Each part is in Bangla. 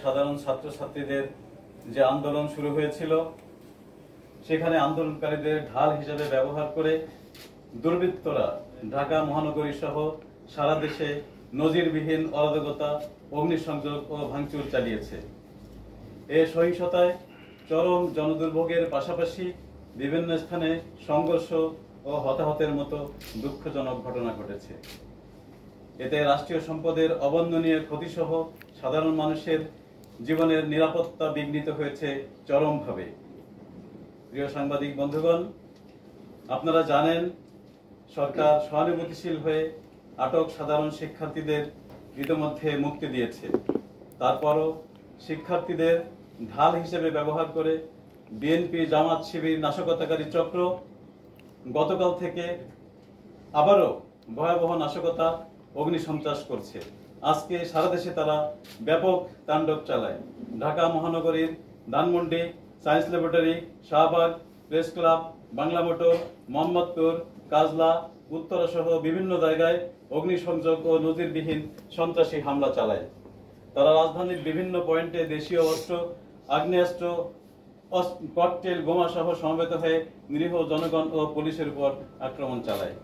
সাধারণ ছাত্রছাত্রীদের যে আন্দোলন শুরু হয়েছিল সেখানে আন্দোলনকারীদের ঢাল হিসেবে ব্যবহার করে দুর্বৃত্তরা ঢাকা মহানগরী সহ সারা দেশে নজিরবিহীন অরাজকতা, অগ্নিসংযোগ ও ভাঙচুর চালিয়েছে। এ সহিংসতায় চরম জনদুর্ভোগের পাশাপাশি বিভিন্ন স্থানে সংঘর্ষ ও হতাহতের মতো দুঃখজনক ঘটনা ঘটেছে। এতে রাষ্ট্রীয় সম্পদের অবর্ণনীয় ক্ষতিসহ সাধারণ মানুষের জীবনের নিরাপত্তা বিঘ্নিত হয়েছে চরমভাবে। প্রিয় সাংবাদিক বন্ধুগণ, আপনারা জানেন সরকার সহানুভূতিশীল হয়ে আটক সাধারণ শিক্ষার্থীদের ইতিমধ্যে মুক্তি দিয়েছে। তারপরও শিক্ষার্থীদের ঢাল হিসেবে ব্যবহার করে বিএনপি জামাত শিবির নাশকতাকারী চক্র গতকাল থেকে আবারও ভয়াবহ নাশকতা, অগ্নিসন্ত্রাস করছে। আজকে সারা দেশে তারা ব্যাপক তাণ্ডব চালায়। ঢাকা মহানগরীর Dhanmondi, science laboratory, Shahbag, press club, Bangla Motor, Mohammadpur, Kajla, Uttara সহ বিভিন্ন জায়গায় অগ্নিসংযোগ ও নজিরবিহীন সন্ত্রাসী হামলা চালায়। তারা রাজধানীর বিভিন্ন পয়েন্টে দেশীয় অস্ত্র, আগ্নেয়াস্ত্র, ককটেল, বোমা সহ সমবেত হয়ে নিরীহ জনগণ ও পুলিশের উপর আক্রমণ চালায়।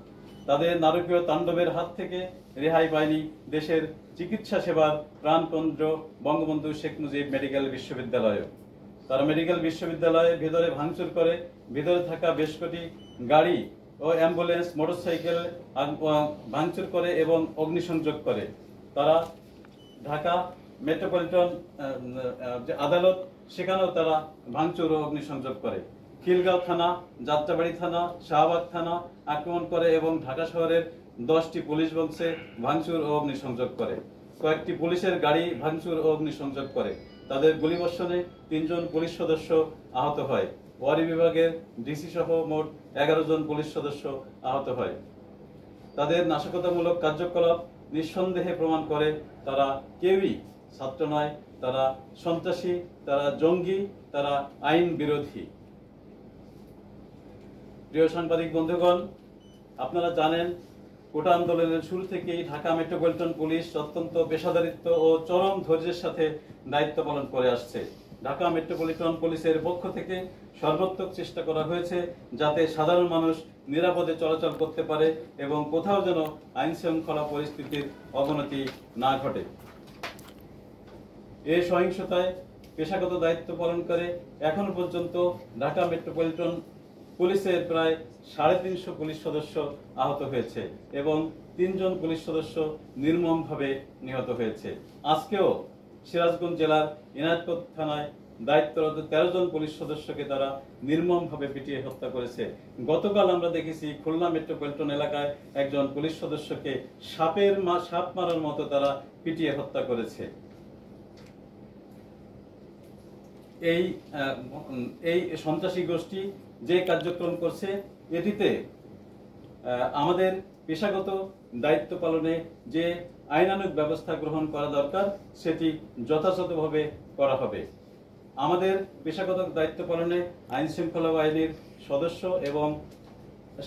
তাদের নারকীয় তাণ্ডবের হাত থেকে রেহাই পায়নি দেশের চিকিৎসা সেবার প্রাণকেন্দ্র বঙ্গবন্ধু শেখ মুজিব মেডিকেল বিশ্ববিদ্যালয়। তারা মেডিকেল বিশ্ববিদ্যালয়ের ভেতরে ভাঙচুর করে ভেতরে থাকা বেশ কটি গাড়ি ও অ্যাম্বুলেন্স, মোটরসাইকেল ভাঙচুর করে এবং অগ্নিসংযোগ করে। তারা ঢাকা মেট্রোপলিটন যে আদালত, সেখানেও তারা ভাঙচুর ও অগ্নিসংযোগ করে। খিলগাঁও থানা, যাত্রাবাড়ি থানা, শাহবাগ থানা আক্রমণ করে এবং ঢাকা শহরের 10টি পুলিশ বক্সে ভাঙচুর ও অগ্নিসংযোগ করে। কয়েকটি পুলিশের গাড়ি ভাঙচুর ও অগ্নিসংযোগ করে। তাদের গুলিবর্ষণে 3 জন পুলিশ সদস্য আহত হয়। ওয়ারি বিভাগের ডিসি সহ মোট 11 জন পুলিশ সদস্য আহত হয়। তাদের নাশকতামূলক কার্যকলাপ নিঃসন্দেহে প্রমাণ করে তারা কেউই ছাত্র নয়, তারা সন্ত্রাসী, তারা জঙ্গি, তারা আইন বিরোধী। প্রিয় সাংবাদিক বন্ধুগণ, আপনারা জানেন কোটা আন্দোলনের শুরু থেকেই ঢাকা মেট্রোপলিটন পুলিশ অত্যন্ত পেশাদারিত্ব ও চরম ধৈর্যের সাথে দায়িত্ব পালন করে আসছে। ঢাকা মেট্রোপলিটন পুলিশের পক্ষ থেকে সর্বাত্মক চেষ্টা করা হয়েছে যাতে সাধারণ মানুষ নিরাপদে চলাচল করতে পারে এবং কোথাও যেন আইন শৃঙ্খলা পরিস্থিতির অবনতি না ঘটে। এই সহিংসতায় পেশাগত দায়িত্ব পালন করে এখনো পর্যন্ত ঢাকা মেট্রোপলিটন পুলিশের প্রায় 350 পুলিশ সদস্য আহত হয়েছে এবং 3 জন পুলিশ সদস্য নির্মমভাবে নিহত হয়েছে। আজকেও সিরাজগঞ্জ জেলার ইনায়তপুর থানায় দায়িত্বরত 13 জন পুলিশ সদস্যকে তারা নির্মমভাবে পিটিয়ে হত্যা করেছে। গতকাল আমরা দেখেছি খুলনা মেট্রোপলিটন এলাকায় একজন পুলিশ সদস্যকে সাপ মারার মতো তারা পিটিয়ে হত্যা করেছে। এই সন্ত্রাসী গোষ্ঠী যে কার্যক্রম করছে, এটিতে আমাদের পেশাগত দায়িত্ব পালনে যে আইনানুগ ব্যবস্থা গ্রহণ করা দরকার সেটি যথাযথভাবে করা হবে। আমাদের পেশাগত দায়িত্ব পালনে আইন শৃঙ্খলা বাহিনীর সদস্য এবং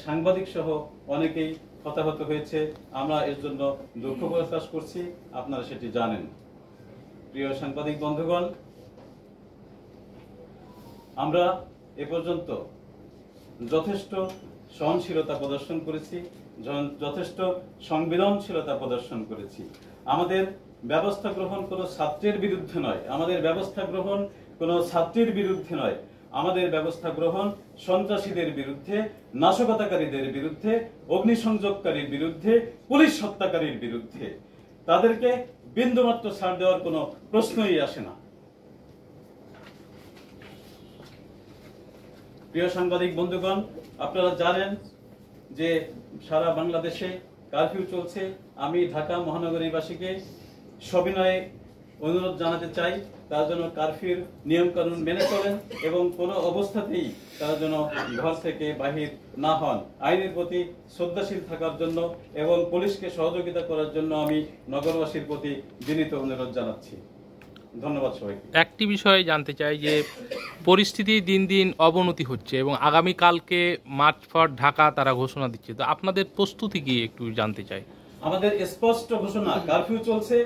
সাংবাদিক সহ অনেকেই হতাহত হয়েছে। আমরা এর জন্য দুঃখ প্রকাশ করছি, আপনারা সেটি জানেন। প্রিয় সাংবাদিক বন্ধুগণ, আমরা এ পর্যন্ত যথেষ্ট সহনশীলতা প্রদর্শন করেছি, যথেষ্ট সংবেদনশীলতা প্রদর্শন করেছি। আমাদের ব্যবস্থা গ্রহণ কোনো ছাত্রের বিরুদ্ধে নয়, আমাদের ব্যবস্থা গ্রহণ কোনো ছাত্রীর বিরুদ্ধে নয়, আমাদের ব্যবস্থা গ্রহণ সন্ত্রাসীদের বিরুদ্ধে, নাশকতাকারীদের বিরুদ্ধে, অগ্নিসংযোগকারীর বিরুদ্ধে, পুলিশ হত্যাকারীর বিরুদ্ধে। তাদেরকে বিন্দুমাত্র ছাড় দেওয়ার কোনো প্রশ্নই আসে না। প্রিয় সাংবাদিক বন্ধুগণ, আপনারা জানেন যে সারা বাংলাদেশে কারফিউ চলছে। আমি ঢাকা মহানগরীবাসীকে সবিনয়ে অনুরোধ জানাতে চাই তারা যেন কারফিউর নিয়ম কানুন মেনে চলেন এবং কোনো অবস্থাতেই তারা যেন ঘর থেকে বাহির না হন। আইনের প্রতি শ্রদ্ধাশীল থাকার জন্য এবং পুলিশকে সহযোগিতা করার জন্য আমি নগরবাসীর প্রতি বিনীত অনুরোধ জানাচ্ছি। ধন্যবাদ সবাইকে। একটি বিষয় জানতে চাই যে পরিস্থিতি দিন দিন অবনতি হচ্ছে এবং আগামীকালকে মার্চ ফর ঢাকা তারা ঘোষণা দিচ্ছে, তো আপনাদের প্রস্তুতি কি একটু জানতে চাই। আমাদের স্পষ্ট ঘোষণা, কারফিউ চলছে,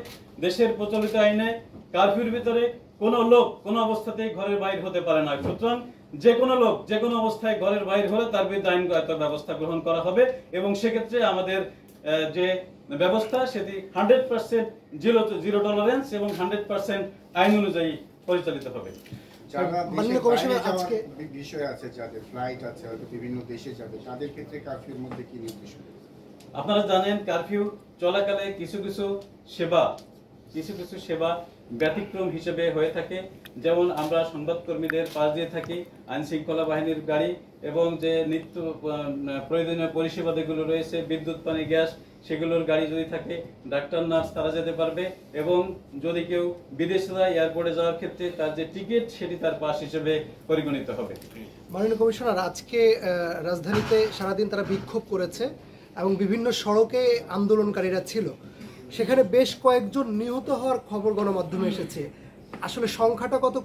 দেশের প্রচলিত আইনে কারফিউর ভিতরে কোনো লোক কোনো অবস্থাতেই ঘরের বাইরে হতে পারে না। সুতরাং যে কোনো লোক যে কোনো অবস্থায় ঘরের বাইরে হলে তার বিরুদ্ধে আইনগত ব্যবস্থা গ্রহণ করা হবে এবং সেক্ষেত্রে আমাদের যে ব্যবস্থা সেটি 100% জিরো টলারেন্স এবং 100% আইন অনুযায়ী পরিচালিত হবে। যারা মাননীয় দেশের কমিশনার, বাইরে আজকে যাওয়ার বিষয় আছে, যাদের ফ্লাইট আছে হয়তো বিভিন্ন দেশে যাবে, তাদের ক্ষেত্রে কারফিউর মধ্যে কি নির্দেশ হবে? আপনারা জানেন কারফিউ চলাকালে কিছু কিছু সেবা ব্যতিক্রম হিসেবে হয়ে থাকে। যেমন আমরা সংবাদকর্মীদের পাশ দিয়ে থাকি, আইন শৃঙ্খলা বাহিনীর গাড়ি এবং যে নিত্য প্রয়োজনীয় পরিষেবা যেগুলো রয়েছে, বিদ্যুৎ, পানি, গ্যাস, সেগুলোর গাড়ি যদি থাকে, ডাক্তার, নার্স তারা যেতে পারবে এবং যদি কেউ বিদেশে যায় এয়ারপোর্টে যাওয়ার ক্ষেত্রে তার যে টিকিট সেটি তার পাস হিসেবে পরিগণিত হবে। মাননীয় কমিশনার, আজকে রাজধানীতে সারাদিন তারা বিক্ষোভ করেছে এবং বিভিন্ন সড়কে আন্দোলনকারীরা ছিল, সেখানে বেশ কয়েকজন নিহত হওয়ার খবর গণমাধ্যমে এসেছে। আসলে সংখ্যাটা কত?